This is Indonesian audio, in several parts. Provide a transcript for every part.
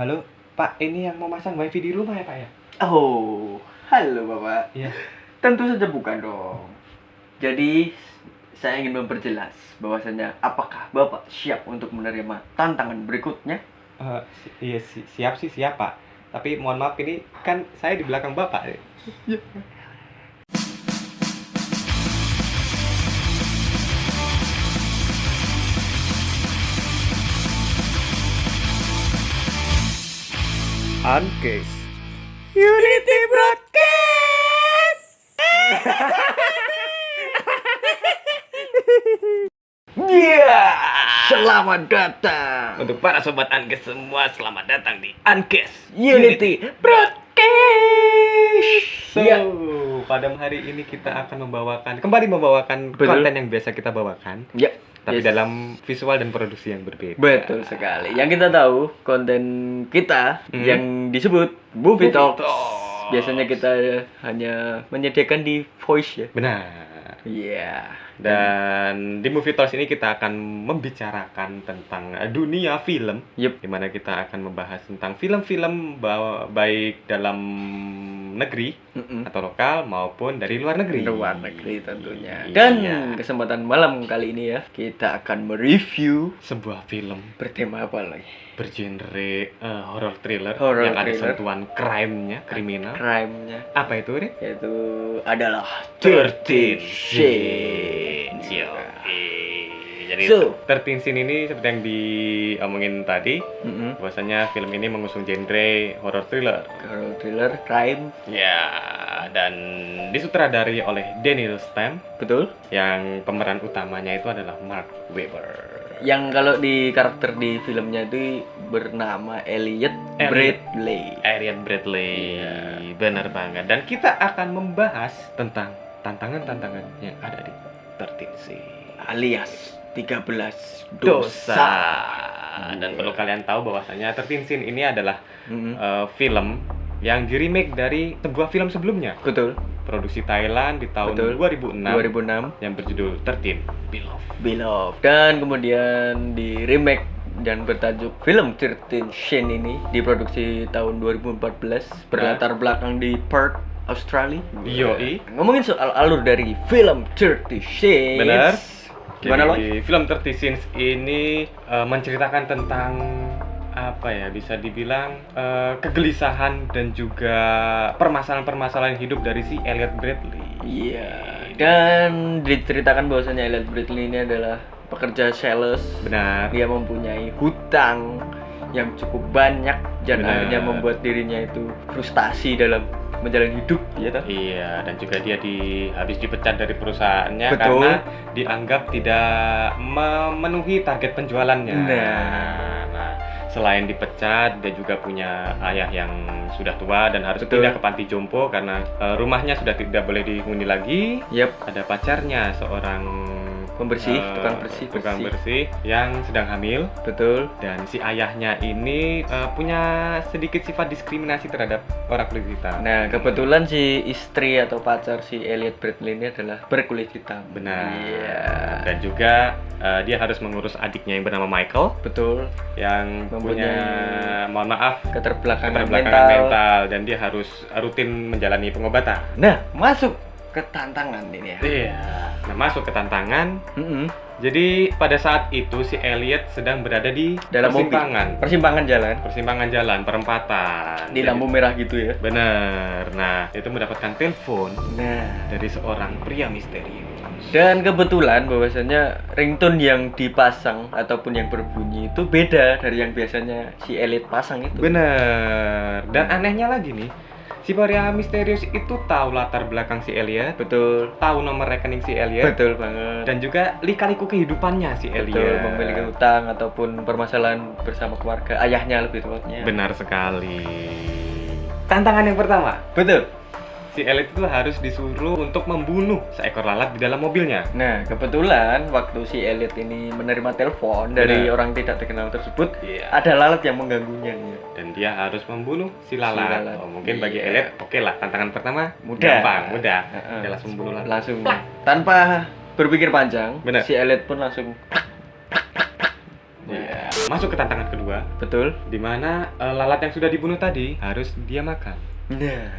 Halo, Pak, ini yang mau masang wifi di rumah ya, Pak ya? Oh, halo Bapak. Iya. Tentu saja bukan dong. Jadi, saya ingin memperjelas bahwasanya apakah Bapak siap untuk menerima tantangan berikutnya? Iya, siap sih, siap, Pak. Tapi mohon maaf, ini kan saya di belakang Bapak. Uncase Unity Broadcast. Iya, selamat datang Untuk para sobat Uncase semua, selamat datang di Uncase Unity Broadcast. So, Iya. pada hari ini kita akan kembali membawakan Betul. konten yang biasa kita bawakan, Ya, tapi yes. dalam visual dan produksi yang berbeda. Betul sekali. Yang kita tahu konten kita yang disebut Movie Talks. Biasanya kita hanya menyediakan di voice ya. Benar. Iya. Dan di Movie Talks ini kita akan membicarakan tentang dunia film, Yup. di mana kita akan membahas tentang film-film baik dalam negeri atau lokal maupun dari luar negeri. Luar negeri tentunya. Iya. Dan kesempatan malam kali ini ya, kita akan mereview Sebuah film bertema apa lagi? bergenre horror thriller Horror yang ada thriller. sentuhan crime-nya, kriminal. Crime-nya Apa itu, Rik? yaitu adalah 13 Shades. Jadi So. 13 Scene ini seperti yang diomongin tadi, bahwasanya film ini mengusung genre horror thriller. Horror thriller, crime, Ya, dan disutradari oleh Daniel Stam, betul. yang pemeran utamanya itu adalah Mark Webber. Yang kalau di karakter di filmnya itu bernama Elliot Bradley. Elliot Bradley, Iya. benar banget. Dan kita akan membahas tentang tantangan-tantangan yang ada di 13 Scene. Alias 13 Dosa. dosa. Dan perlu kalian tahu bahwasanya 13 Scene ini adalah Mm-mm. film yang di-remake dari sebuah film sebelumnya, Betul. produksi Thailand di tahun Betul. 2006 2006 yang berjudul 13 Beloved, dan kemudian di remake dan bertajuk film 13 Shane ini diproduksi tahun 2014, berlatar belakang di Perth, Australia. Yoi. Ngomongin soal alur dari film 13 Shades. Benar. Gimana lo? Jadi film 13 Scenes ini menceritakan tentang apa ya, bisa dibilang kegelisahan dan juga permasalahan-permasalahan hidup dari si Elliot Bradley. Iya. Dan diceritakan bahwasanya Elliot Bradley ini adalah pekerja sales. Benar. Dia mempunyai hutang yang cukup banyak dan Benar. akhirnya membuat dirinya itu frustasi dalam menjalani hidup, ya toh? Iya, dan juga dia habis dipecat dari perusahaannya. Betul. Karena dianggap tidak memenuhi target penjualannya. Nah, selain dipecat, dia juga punya ayah yang sudah tua dan harus Betul. pindah ke panti jompo karena rumahnya sudah tidak boleh dihuni lagi. Yap, Ada pacarnya, seorang pembersih, eh, tukang bersih. yang sedang hamil, Betul. dan si ayahnya ini punya sedikit sifat diskriminasi terhadap orang kulit hitam. Nah, kebetulan si istri atau pacar si Elliot Bradley ini adalah berkulit hitam. Benar. Iya. Dan juga dia harus mengurus adiknya yang bernama Michael, Betul. yang punya, Mempunyai mohon maaf, Keterbelakangan mental, dan dia harus rutin menjalani pengobatan. Nah, masuk ke tantangan ini ya. Iya. Nah, masuk ke tantangan. Mm-mm. Jadi pada saat itu si Elliot sedang berada di Dalam mobil. persimpangan Persimpangan jalan jalan, perempatan. di lampu merah gitu ya. Bener. Nah, itu mendapatkan telepon Nah, dari seorang pria misterius. dan kebetulan bahwasanya ringtone yang dipasang ataupun yang berbunyi itu beda dari yang biasanya si Elliot pasang itu. Bener. Dan anehnya lagi nih, si pria misterius itu tahu latar belakang si Elliot, Betul. tahu nomor rekening si Elliot, Betul banget. dan juga lika-liku kehidupannya si Betul, Elliot. memiliki hutang ataupun permasalahan bersama keluarga ayahnya lebih tepatnya. Benar sekali. Tantangan yang pertama, Betul. si Elliot itu harus disuruh untuk membunuh seekor lalat di dalam mobilnya. Nah, kebetulan waktu si Elliot ini menerima telepon dari Benar. orang tidak dikenal tersebut, Iya. ada lalat yang mengganggunya. Dan dia harus membunuh si Si lalat. lalat. Oh, mungkin bagi Iya. Elliot, oke lah, tantangan pertama Mudah. gampang, mudah. Heeh. Dia langsung membunuh lalat. Langsung tanpa berpikir panjang, Benar. si Elliot pun langsung Iya. masuk ke tantangan kedua, Betul. di mana lalat yang sudah dibunuh tadi harus dia makan. Nah,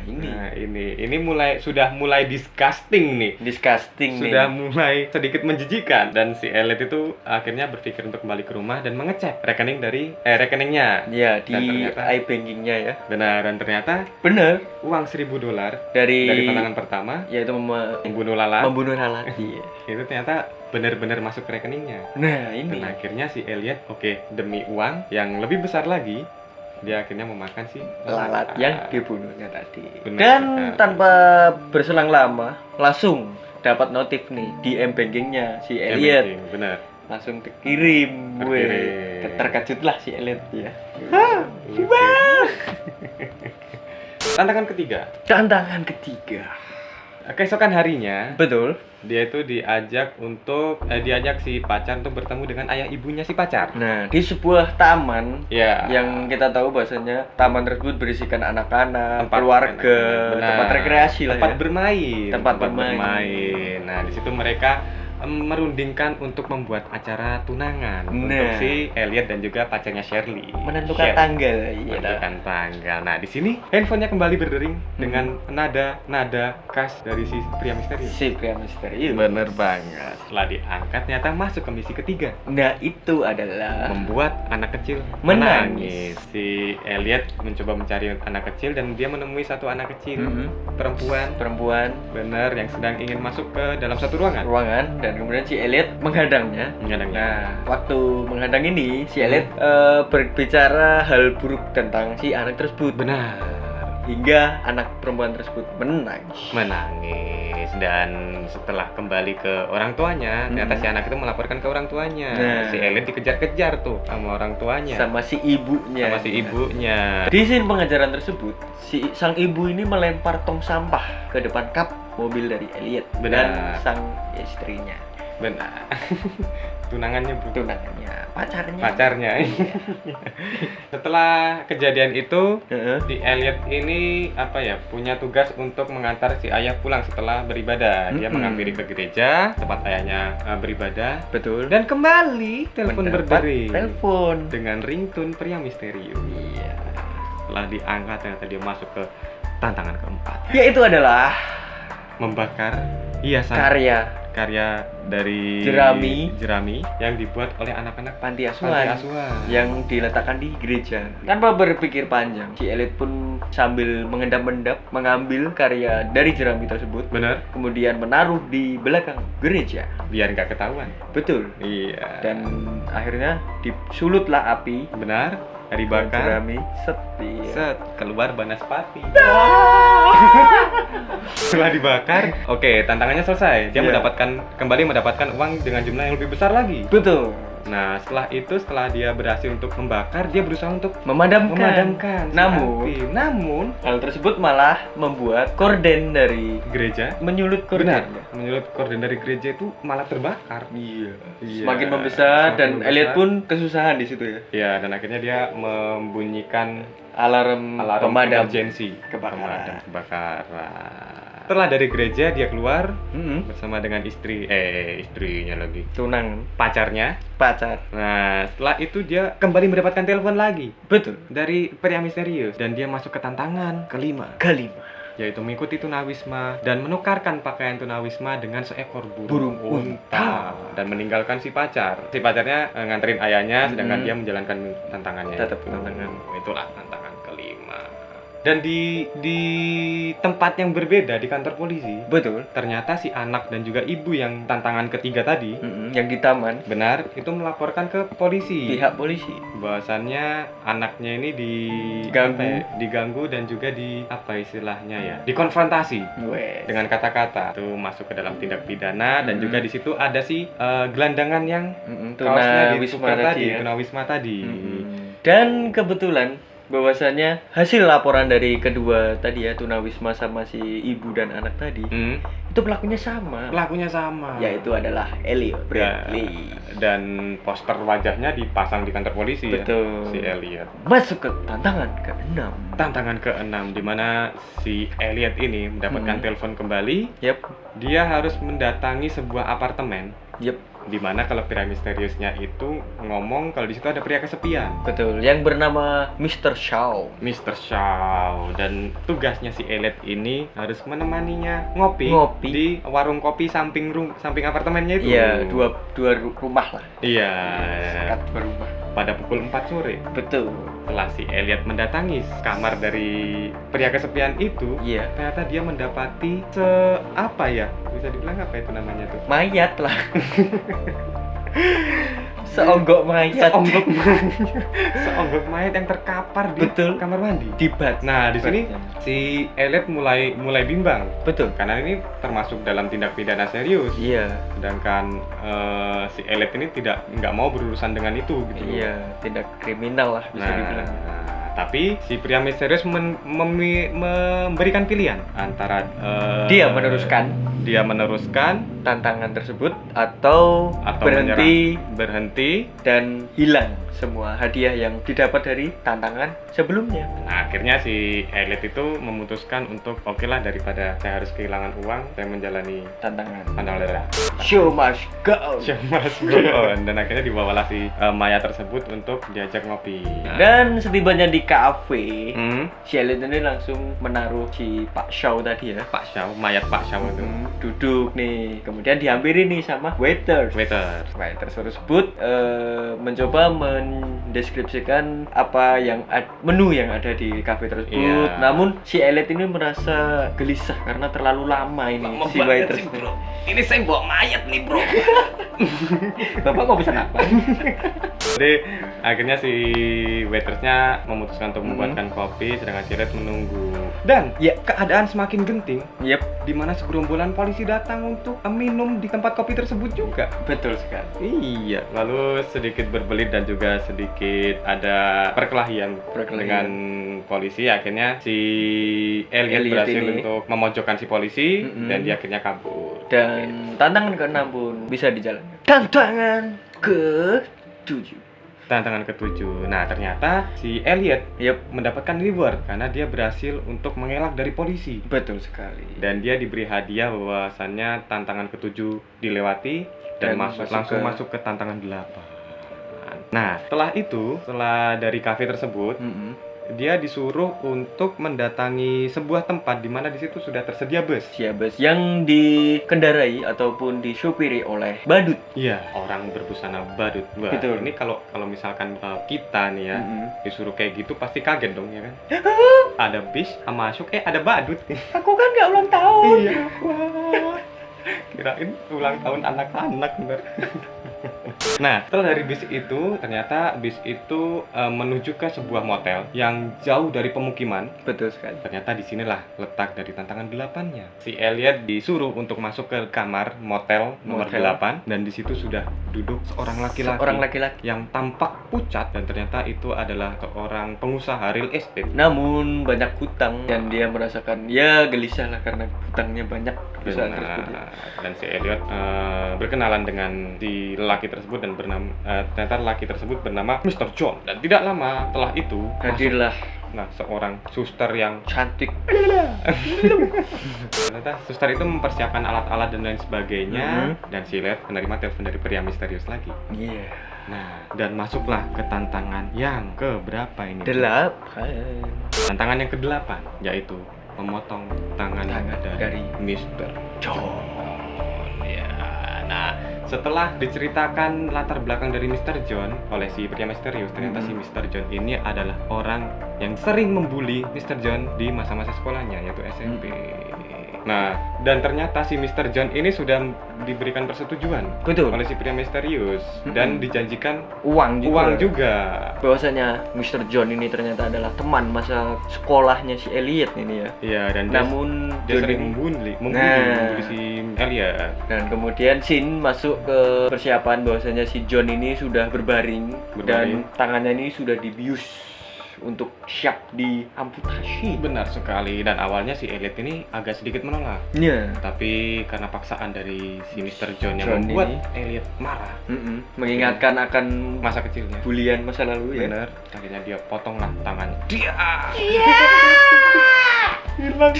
ini sudah mulai disgusting nih. disgusting Sudah nih. mulai sedikit menjijikan, dan si Elliot itu akhirnya berpikir untuk kembali ke rumah dan mengecek rekeningnya. Ya, Dan di ternyata- iBankingnya ya. Benar, dan ternyata Bener. uang $1.000 Dari tantangan pertama yaitu membunuh lalat membunuh lalat. Iya. itu ternyata benar-benar masuk ke rekeningnya. Nah, ini. Dan akhirnya si Elliot, oke, demi uang yang lebih besar lagi, dia akhirnya memakan si Lalat yang dibunuhnya tadi. Benar Dan sekali. tanpa berselang lama, langsung dapat notif nih di M-bankingnya si Elliot. Banking, benar. Langsung terkirim. Terkirim. Terkejutlah si Elliot ya. Tantangan ketiga. Tantangan ketiga. Keesokan harinya, Betul. dia itu diajak si pacar untuk bertemu dengan ayah ibunya si pacar. Nah, di sebuah taman Ya. yang kita tahu bahasanya taman tersebut berisikan anak-anak, Tempat keluarga, benar. tempat rekreasi lah tempat ya. bermain. Tempat bermain. Nah, di situ mereka merundingkan untuk membuat acara tunangan untuk Nah. si Elliot dan juga pacarnya Shirley. Menentukan Shirley. tanggal. Iya. Menentukan tanggal. Nah, di sini handphonenya kembali berdering dengan nada khas dari si pria misterius. Si pria misterius. Bener banget. Setelah diangkat, ternyata masuk ke misi ketiga. Nah, itu adalah Membuat anak kecil Menangis. Si Elliot mencoba mencari anak kecil dan dia menemui satu anak kecil perempuan, bener, yang sedang ingin masuk ke dalam satu ruangan. dan kemudian si Elliot menghadangnya. Menghadangnya. Nah, waktu menghadang ini si Elliot berbicara hal buruk tentang si anak tersebut. Benar. Hingga anak perempuan tersebut Menangis, dan setelah kembali ke orang tuanya, ternyata si anak itu melaporkan ke orang tuanya. Nah. Si Elliot dikejar-kejar tuh sama orang tuanya. sama si ibunya. Di scene pengajaran tersebut, si sang ibu ini melempar tong sampah ke depan kap mobil dari Elliot dan Benar. sang istrinya. Benar. Tunangannya bro. Tunangannya, Pacarnya. Setelah kejadian itu, Heeh. si Elliot ini punya tugas untuk mengantar si ayah pulang setelah beribadah. Dia menghampiri ke gereja tempat ayahnya beribadah, Betul. dan kembali telepon Mendapat berdering telepon. dengan ringtone pria misterius. Iya. Setelah diangkat, ternyata dia masuk ke tantangan keempat, Yaitu adalah membakar hiasan karya dari jerami yang dibuat oleh anak-anak panti panti asuhan asuhan. yang diletakkan di gereja. Tanpa berpikir panjang, si Elliot pun sambil mengendap-endap mengambil karya dari jerami tersebut, Bener, kemudian menaruh di belakang gereja. biar nggak ketahuan. Betul. Iya. Dan akhirnya disulutlah api benar, dibakar. jerami setia. Set, keluar banaspati. Setelah dibakar, oke, tantangannya selesai. Dia Iya. kembali mendapatkan uang dengan jumlah yang lebih besar lagi. Betul. Nah, setelah dia berhasil untuk membakar, dia berusaha untuk Memadamkan. si Namun, api. Namun, hal tersebut malah membuat korden dari gereja menyulut benar, kordennya. menyulut korden dari gereja itu malah terbakar. Iya. Iya. Semakin membesar Semakin dan membesar. Elliot pun kesusahan di situ ya. Ya, dan akhirnya dia membunyikan Alarm pemadam emergency, kebakaran. pemadam kebakaran. Setelah dari gereja, dia keluar bersama dengan istrinya lagi, Tunang pacarnya. pacar. Nah, setelah itu dia kembali mendapatkan telepon lagi Betul. dari pria misterius, dan dia masuk ke tantangan kelima, yaitu mengikuti tunawisma dan menukarkan pakaian tunawisma dengan seekor burung unta dan meninggalkan si pacar. Si pacarnya nganterin ayahnya, sedangkan dia menjalankan tantangannya. Tetap itu. tantangan. Itulah tantangan kelima. Dan di tempat yang berbeda di kantor polisi, Betul. ternyata si anak dan juga ibu yang tantangan ketiga tadi, Yang di taman, benar, itu melaporkan ke polisi. pihak polisi. Bahwasannya anaknya ini diganggu dan juga dikonfrontasi Gue. dengan kata-kata. Itu masuk ke dalam tindak pidana, dan juga di situ ada si gelandangan yang kaosnya ditukar tadi, ya. tunawisma tadi. Dan kebetulan bahwasanya hasil laporan dari kedua tadi ya, tunawisma sama si ibu dan anak tadi, itu pelakunya sama. Pelakunya sama. Yaitu adalah Elliot Bradley. Dan poster wajahnya dipasang di kantor polisi. Betul. Ya, si Elliot. Masuk ke tantangan ke-6. Tantangan ke-6, di mana si Elliot ini mendapatkan telepon kembali. Yep. Dia harus mendatangi sebuah apartemen Dimana kalau pria misteriusnya itu ngomong kalau di situ ada pria kesepian. Betul, yang bernama Mr. Shaw. Mr. Shaw, dan tugasnya si Elliot ini harus menemaninya ngopi di warung kopi samping apartemennya itu. Iya, dua rumah lah. Iya. Sekat dua rumah. Pada pukul 4 sore. Betul. Setelah si Elliot mendatangi kamar dari pria kesepian itu, Iya. ternyata dia mendapati apa ya? Bisa dibilang apa itu namanya tuh? Mayat lah. Seonggok mayat. Seonggok mayat yang terkapar di Betul. kamar mandi. Di bat. Nah, di sini si Elliot mulai bimbang. Betul. Karena ini termasuk dalam tindak pidana serius. Iya. Sedangkan si Elliot ini nggak mau berurusan dengan itu gitu. Iya, tindak kriminal lah bisa dibilang. Tapi si pria misterius memberikan pilihan antara Dia meneruskan tantangan tersebut atau berhenti dan hilang semua hadiah yang didapat dari tantangan sebelumnya. Nah, akhirnya si Elliot itu memutuskan untuk oke lah, daripada saya harus kehilangan uang, saya menjalani Tantangan. Show must go. on. Dan akhirnya dibawalah si Maya tersebut untuk diajak ngopi. Dan setibanya di kafe, Hmm? si Elliot ini langsung menaruh si Pak Shaw tadi ya. Pak Shaw, mayat Pak Shaw itu. Duduk nih, kemudian dihampiri nih sama waiter tersebut mencoba mendeskripsikan apa yang menu yang ada di kafe tersebut. Iya. Namun si Elliot ini merasa gelisah karena terlalu lama ini si waiter. Ini saya bawa mayat nih, bro. Bapak mau pesan apa? Jadi akhirnya si waitersnya memutuskan untuk membuatkan kopi, sedangkan si Elliot menunggu. Dan ya, keadaan semakin genting. Yep, Di mana segerombolan polisi datang untuk minum di tempat kopi tersebut juga. betul sekali. Iya, lalu sedikit berbelit dan juga sedikit ada perkelahian dengan polisi. Akhirnya si Elliot berhasil ini untuk memojokkan si polisi dan dia akhirnya kabur. Dan tantangan ke-6 pun bisa dijalankan. Tantangan ke-7. Tantangan ke-7. Nah, ternyata si Elliot mendapatkan reward karena dia berhasil untuk mengelak dari polisi. Betul sekali. Dan dia diberi hadiah bahwasannya tantangan ke-7 dilewati dan langsung masuk ke tantangan 8. Nah, setelah dari kafe tersebut, dia disuruh untuk mendatangi sebuah tempat di mana di situ sudah tersedia bus. Ya, bus yang dikendarai ataupun disupiri oleh badut. Iya, orang berbusana badut. Wah, Betul. ini kalau misalkan kita nih ya disuruh kayak gitu pasti kaget dong ya kan. Ada bis masuk ada badut. Aku kan nggak ulang tahun. Iya. Wah. Kirain ulang tahun anak-anak bener. Nah, setelah dari bis itu, ternyata bis itu menuju ke sebuah motel yang jauh dari pemukiman. Betul sekali. Ternyata disinilah letak dari tantangan 8-nya. Si Elliot disuruh untuk masuk ke kamar motel nomor 8 dan di situ sudah duduk seorang laki-laki yang tampak pucat dan ternyata itu adalah seorang pengusaha real estate. Namun banyak hutang dan dia merasakan gelisah lah karena hutangnya banyak. Dan si Elliot berkenalan dengan si lelaki tersebut dan ternyata lelaki tersebut bernama Mr. John. Dan tidak lama setelah itu hadirlah seorang suster yang cantik. Ternyata suster itu mempersiapkan alat-alat dan lain sebagainya. Dan si Elliot menerima telepon dari pria misterius lagi. Iya. Nah, dan masuklah ke tantangan yang keberapa ini? 8. Tantangan yang ke-8 yaitu memotong tangan dari Mr. John. Ya, nah setelah diceritakan latar belakang dari Mr. John oleh si pria misterius, ternyata si Mr. John ini adalah orang yang sering membuli Mr. John di masa-masa sekolahnya, yaitu SMP. Nah, dan ternyata si Mr. John ini sudah diberikan persetujuan oleh si pria misterius dan dijanjikan uang juga. Bahwasanya Mr. John ini ternyata adalah teman masa sekolahnya si Elliot ini ya. Iya, dan namun dia sering membuli si Elliot. Dan kemudian Shin masuk ke persiapan bahwasanya si John ini sudah berbaring. Dan tangannya ini sudah dibius untuk siap diamputasi. Benar sekali. Dan awalnya si Elliot ini agak sedikit menolak. Iya. Tapi karena paksaan dari si Mr. John yang membuat Elliot marah, mengingatkan akan masa kecilnya, bulian masa lalu. Benar. Akhirnya dia potonglah tangan dia. Hilang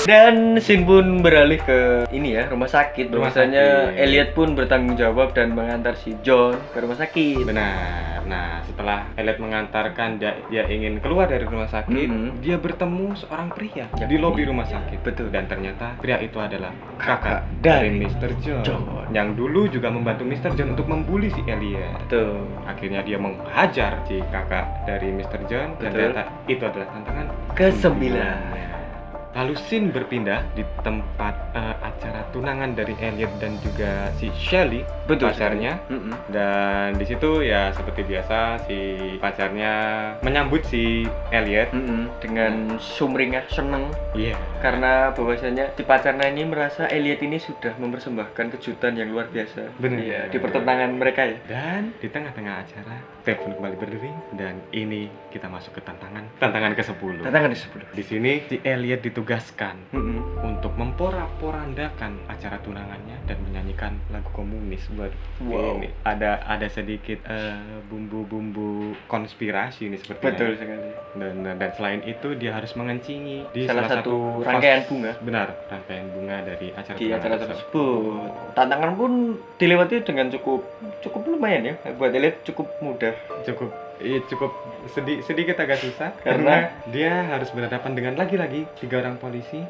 Dan scene pun beralih ke ini ya, rumah sakit. Rumah Bahwasanya sakit. Elliot pun bertanggung jawab dan mengantar si John ke rumah sakit. Benar. Nah, setelah Elliot mengantarkan dia ingin keluar dari rumah sakit, dia bertemu seorang pria di lobi rumah sakit. Betul. Dan ternyata pria itu adalah Kakak kakak dari dari Mr. John, John. yang dulu juga membantu Mr. John untuk membuli si Elliot. Betul. Akhirnya dia menghajar si kakak dari Mr. John dan Betul. ternyata itu adalah tantangan Ke-9. Lalu scene berpindah di tempat acara tunangan dari Elliot dan juga si Shelley, Betul pacarnya. sekali. Dan di situ ya seperti biasa si pacarnya menyambut si Elliot. Dengan sumringah seneng Iya. karena bahwasanya si pacarnya ini merasa Elliot ini sudah mempersembahkan kejutan yang luar biasa. Benar. Iya, di pertentangan mereka ya. Dan di tengah-tengah acara telepon kembali berdering dan ini kita masuk ke tantangan ke-10. Tantangan ke-10. Di sini si Elliot ditugaskan untuk memporak-porandakan acara tunangannya dan menyanyikan lagu komunis. Buat Wow. ini ada sedikit bumbu-bumbu konspirasi ini sepertinya. Betul sekali. Dan selain itu dia harus mengencingi di Salah satu fase- rangkaian bunga Benar, rangkaian bunga dari acara di tunangan acara tersebut. tersebut. Tantangan pun dilewati dengan cukup lumayan ya. Buat Elliot cukup mudah. Cukup sedikit agak susah karena dia harus berhadapan dengan lagi-lagi 3 orang polisi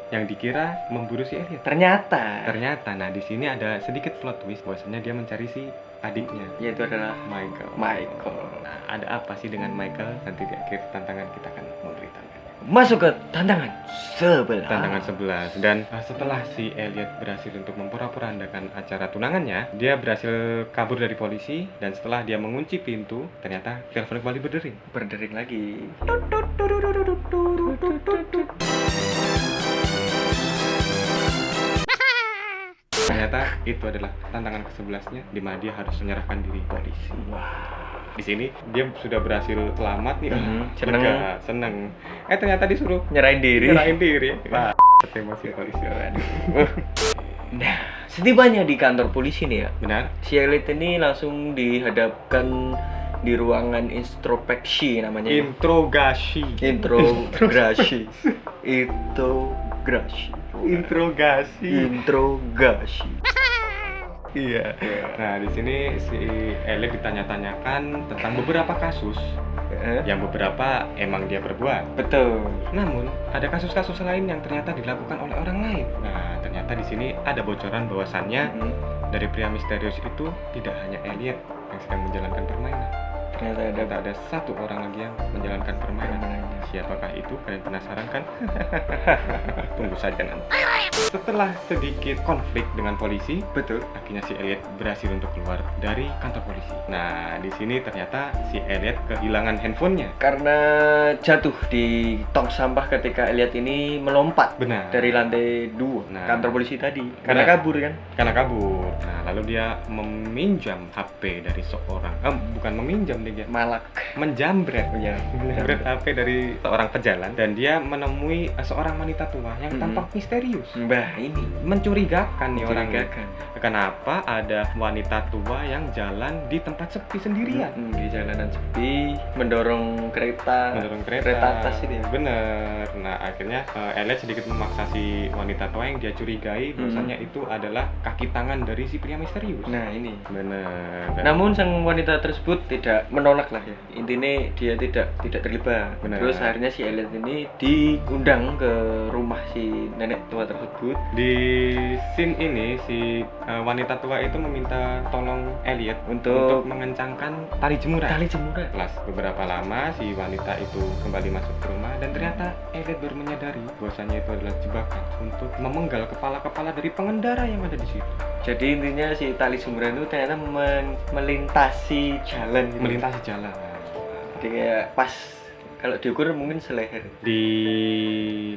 yang dikira memburu si Elliot. Ternyata Nah di sini ada sedikit plot twist bahwasanya dia mencari si adiknya yaitu adalah Michael. Michael. Nah, ada apa sih dengan Michael? Nanti di akhir tantangan kita akan memberitahukan. Masuk ke tantangan 11. Tantangan 11 dan setelah si Elliot berhasil untuk memporak-porandakan acara tunangannya, dia berhasil kabur dari polisi dan setelah dia mengunci pintu, ternyata telepon kembali berdering. Berdering lagi. Ternyata itu adalah tantangan ke-11-nya di mana dia harus menyerahkan diri polisi. Di sini dia sudah berhasil selamat nih. Seneng. Lega, seneng. Ternyata disuruh Nyerahin diri. nyerahin diri. Wah, emosi polisi. Nah, setibanya di kantor polisi nih ya, Benar? si Elliot ini langsung dihadapkan di ruangan introspeksi namanya. Interogasi. Introgasi. Interogasi. Interogasi. Iya. Nah, di sini si Elliot ditanya-tanyakan tentang beberapa kasus yang beberapa emang dia perbuat. Betul. Namun, ada kasus-kasus lain yang ternyata dilakukan oleh orang lain. Nah, ternyata di sini ada bocoran bahwasannya dari pria misterius itu tidak hanya Elliot yang sedang menjalankan permainan. Ternyata ada satu orang lagi yang menjalankan permainan. Siapakah itu? Kalian penasaran kan? Tunggu saja nanti. Setelah sedikit konflik dengan polisi, Betul. akhirnya si Elliot berhasil untuk keluar dari kantor polisi. Nah, di sini ternyata si Elliot kehilangan handphonenya. Karena jatuh di tong sampah ketika Elliot ini melompat Benar. dari lantai 2 Nah. kantor polisi tadi. Karena Benar. kabur kan? Karena kabur. Nah, lalu dia meminjam HP dari seorang, bukan meminjam dia, Malak. menjambret. Oh ya. Menjambret HP dari seorang pejalan dan dia menemui seorang wanita tua yang tampak misterius. Mbah ini Mencurigakan nih orang. mencurigakan. Kenapa ada wanita tua yang jalan di tempat sepi sendirian? Di jalanan sepi mendorong kereta. Mendorong kereta. Kereta atas ini ya. Bener. Nah, akhirnya Elliot sedikit memaksa si wanita tua yang dia curigai bahwasanya itu adalah kaki tangan dari si pria misterius. Nah, ini. Bener. Namun sang wanita tersebut tidak menolak lah ya. Intinya dia tidak terlibat. Benar. Terus akhirnya si Elliot ini diundang ke rumah si nenek tua tersebut. Di scene ini si wanita tua itu meminta tolong Elliot Untuk mengencangkan tali jemuran. tali jemuran. Setelah beberapa lama si wanita itu kembali masuk ke rumah dan ternyata Elliot baru menyadari bahwasanya itu adalah jebakan untuk memenggal kepala-kepala dari pengendara yang ada di situ. Jadi intinya si tali jemuran itu ternyata melintasi jalan gitu. Melintasi jalan. Jadi kayak pas kalau diukur mungkin seleher. Di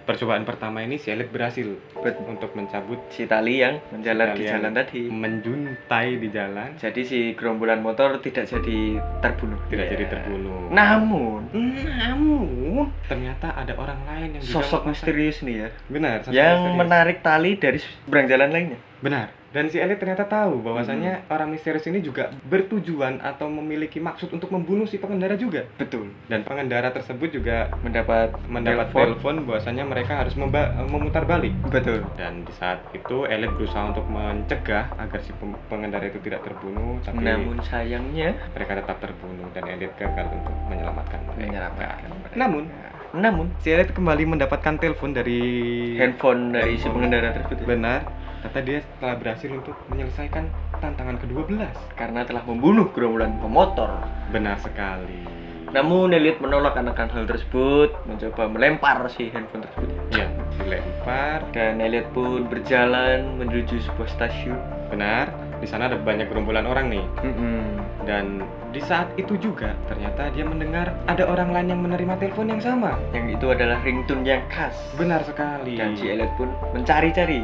percobaan pertama ini si Elliot berhasil untuk mencabut Si tali yang menjalar di tali yang jalan tadi. menjuntai di jalan, Jadi si gerombolan motor tidak jadi terbunuh. tidak Ya. jadi terbunuh. Namun Ternyata ada orang lain yang juga sosok memaksa- misterius nih ya Benar, sosok yang misterius. menarik tali dari seberang jalan lainnya. Benar. Dan si Elliot ternyata tahu bahwasannya orang misterius ini juga bertujuan atau memiliki maksud untuk membunuh si pengendara juga. Betul. Dan pengendara tersebut juga Mendapat telepon bahwasannya mereka harus memutar balik. Betul. Dan di saat itu Elliot berusaha untuk mencegah agar si pengendara itu tidak terbunuh, tapi Namun sayangnya mereka tetap terbunuh dan Elliot gagal untuk menyelamatkan mereka. Namun si Elliot kembali mendapatkan telepon dari handphone dari si pengendara tersebut. Benar. Ternyata dia telah berhasil untuk menyelesaikan tantangan ke-12 Karena telah membunuh gerombolan pemotor. Benar sekali. Namun Elliot menolak akan hal tersebut, mencoba melempar si handphone tersebut. Ya, dilempar. Dan Elliot pun berjalan menuju sebuah stasiun. Benar. Di sana ada banyak gerombolan orang nih. Dan di saat itu juga ternyata dia mendengar ada orang lain yang menerima telepon yang sama. Yang itu adalah ringtone yang khas. Benar sekali. Dan si Elliot pun mencari-cari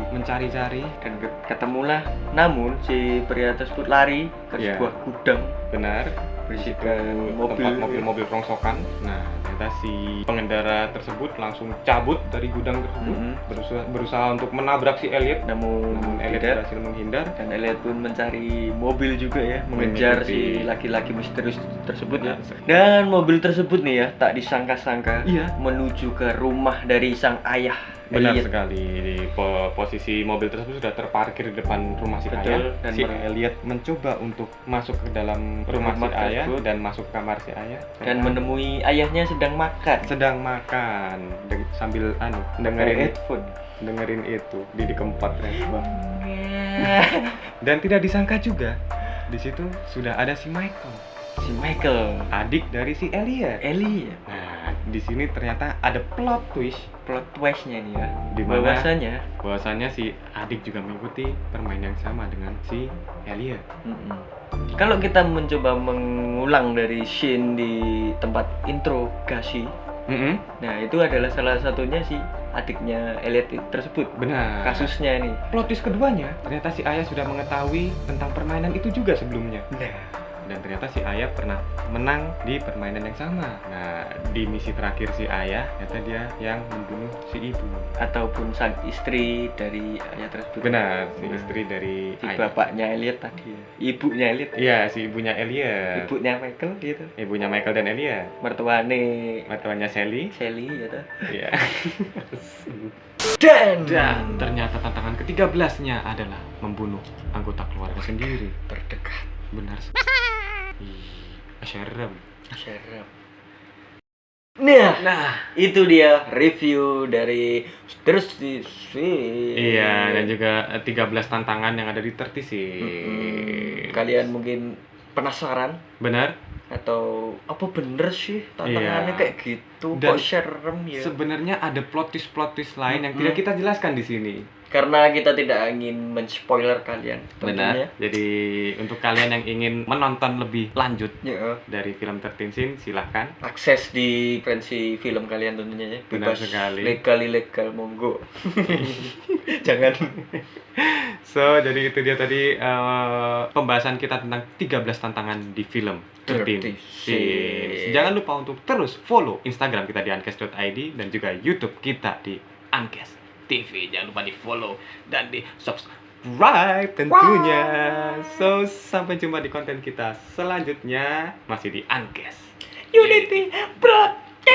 dan ketemulah. Namun si pria tersebut lari ke Ya. sebuah gudang benar berisikan tempat mobil-mobil rongsokan. Nah, ternyata si pengendara tersebut langsung cabut dari gudang tersebut, berusaha untuk menabrak si Elliot. namun Elliot tidak. berhasil menghindar. Dan Elliot pun mencari mobil juga ya, mengejar Mengikuti. si laki-laki misterius tersebut ya. Nah, Dan mobil tersebut nih ya, tak disangka-sangka Iya. menuju ke rumah dari sang ayah. Benar Elliot. sekali. Di posisi mobil tersebut sudah terparkir di depan rumah si Betul, ayah. dan Si Elliot mencoba untuk masuk ke dalam rumah si ayah tersebut. dan masuk kamar si ayah Dan Ternyata menemui ayahnya sedang makan. sedang makan sambil dengerin headphone. itu di Kempot. Dan tidak disangka juga di situ sudah ada si Si Michael, adik dari si Elliot. Ellie ya. Nah, di sini ternyata ada plot twistnya nih ya. di mana Bahwasanya si adik juga mengikuti permainan yang sama dengan si Elliot. kalau kita mencoba mengulang dari scene di tempat interogasi, nah itu adalah salah satunya si adiknya Elliot tersebut. Benar. Kasusnya nih. Plot twist keduanya, ternyata si ayah sudah mengetahui tentang permainan itu juga sebelumnya. Dan ternyata si ayah pernah menang di permainan yang sama. Nah, di misi terakhir si ayah, ternyata dia yang membunuh si ibu. Ataupun sang istri dari ayah tersebut. Benar, si istri dari Si ayah. bapaknya Elliot tadi ya. Ibunya Elliot. Iya, si ibunya Elliot. Ibunya Michael gitu. Ibunya Michael dan Elliot. Mertuanya Sally. Sally gitu. Iya. Dan Dan ternyata tantangan ke-13-nya adalah membunuh anggota keluarga sendiri. terdekat. Benar. Serem. Nah, itu dia review dari terus Iya, dan juga 13 tantangan yang ada di Tertisi. Kalian mungkin penasaran Benar? atau apa bener sih tantangannya Iya. kayak gitu? Dan Kok serem ya? Sebenarnya ada plot twist lain yang tidak kita jelaskan di sini. Karena kita tidak ingin men-spoiler kalian. tentunya. Jadi untuk kalian yang ingin menonton lebih lanjut Ya, dari film 13 Scene, silahkan. akses di preferensi film kalian tentunya ya. Benar Bebas, sekali. legal monggo. Jangan. So, jadi itu dia tadi pembahasan kita tentang 13 tantangan di film 13 Scenes. Jangan lupa untuk terus follow Instagram kita di ankes.id dan juga YouTube kita di Ankes TV. Jangan lupa di follow dan di subscribe tentunya. So, sampai jumpa di konten kita selanjutnya masih di Ankes Unity Broadcast.